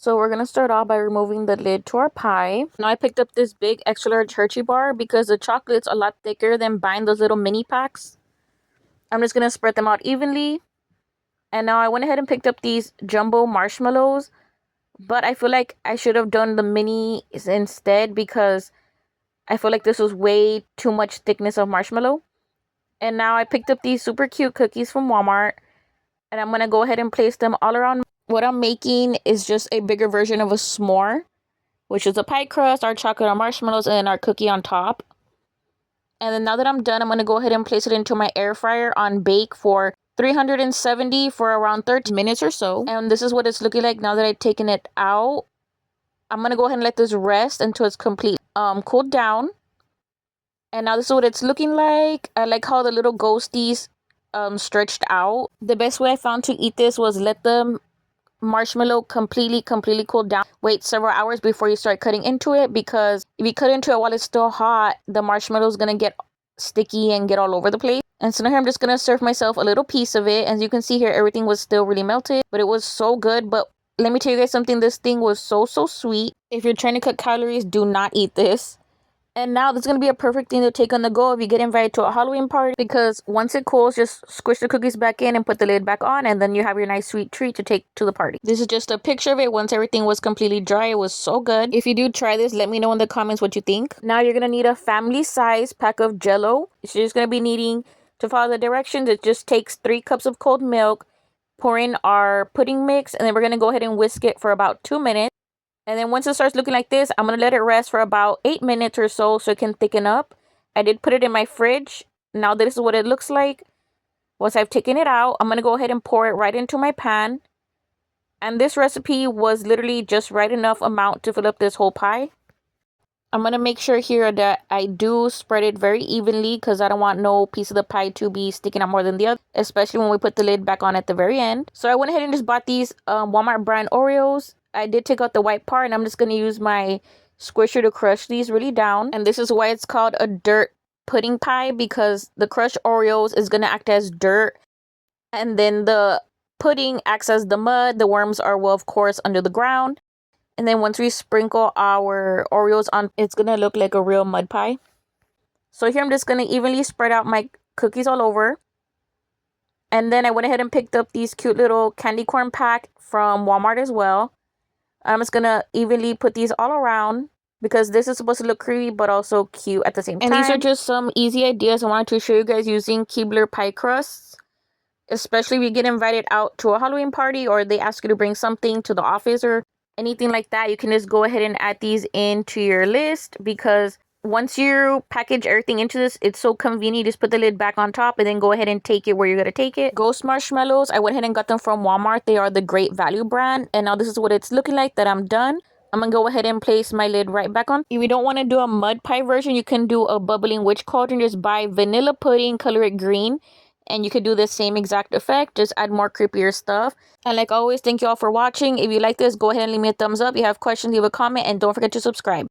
So we're going to start off by removing the lid to our pie. Now I picked up this big extra large Hershey bar because the chocolate's a lot thicker than buying those little mini packs. I'm just going to spread them out evenly. And now I went ahead and picked up these jumbo marshmallows. But I feel like I should have done the minis instead because I feel like this was way too much thickness of marshmallow. And now I picked up these super cute cookies from Walmart. And I'm going to go ahead and place them all around. What I'm making is just a bigger version of a s'more, which is a pie crust, our chocolate, our marshmallows, and our cookie on top. And then now that I'm done, I'm going to go ahead and place it into my air fryer on bake for 370 for around 30 minutes or so. And this is what it's looking like now that I've taken it out. I'm going to go ahead and let this rest until it's completely cooled down. And now this is what it's looking like. I like how the little ghosties stretched out. The best way I found to eat this was let the marshmallow completely cool down. Wait several hours before you start cutting into it, because if you cut into it while it's still hot, the marshmallow is gonna get sticky and get all over the place. And so now here I'm just gonna serve myself a little piece of it. As you can see here, everything was still really melted, but it was so good. But let me tell you guys something, this thing was so sweet. If you're trying to cut calories, do not eat this. And now this is going to be a perfect thing to take on the go if you get invited to a Halloween party, because once it cools, just squish the cookies back in and put the lid back on, and then you have your nice sweet treat to take to the party. This is just a picture of it once everything was completely dry. It was so good. If you do try this, let me know in the comments what you think. Now you're going to need a family size pack of Jell-O. So you're just going to be needing to follow the directions. It just takes 3 cups of cold milk, pour in our pudding mix, and then we're going to go ahead and whisk it for about 2 minutes. And then once it starts looking like this, I'm going to let it rest for about 8 minutes or so it can thicken up. I did put it in my fridge. Now this is what it looks like. Once I've taken it out, I'm going to go ahead and pour it right into my pan. And this recipe was literally just right enough amount to fill up this whole pie. I'm going to make sure here that I do spread it very evenly because I don't want no piece of the pie to be sticking out more than the other, especially when we put the lid back on at the very end. So I went ahead and just bought these Walmart brand Oreos. I did take out the white part, and I'm just going to use my squisher to crush these really down. And this is why it's called a dirt pudding pie, because the crushed Oreos is going to act as dirt. And then the pudding acts as the mud. The worms are, well, of course, under the ground. And then once we sprinkle our Oreos on, it's going to look like a real mud pie. So here I'm just going to evenly spread out my cookies all over. And then I went ahead and picked up these cute little candy corn pack from Walmart as well. I'm just going to evenly put these all around because this is supposed to look creamy but also cute at the same time. And these are just some easy ideas I wanted to show you guys using Keebler pie crusts. Especially if you get invited out to a Halloween party or they ask you to bring something to the office or anything like that, you can just go ahead and add these into your list, because once you package everything into this, it's so convenient. You just put the lid back on top and then go ahead and take it where you're going to take it. Ghost marshmallows, I went ahead and got them from Walmart. They are the Great Value brand. And now this is what it's looking like that I'm done. I'm going to go ahead and place my lid right back on. If you don't want to do a mud pie version, you can do a bubbling witch cauldron. Just buy vanilla pudding, color it green, and you could do the same exact effect, just add more creepier stuff. And like always, thank you all for watching. If you like this, go ahead and leave me a thumbs up. If you have questions, leave a comment, and don't forget to subscribe.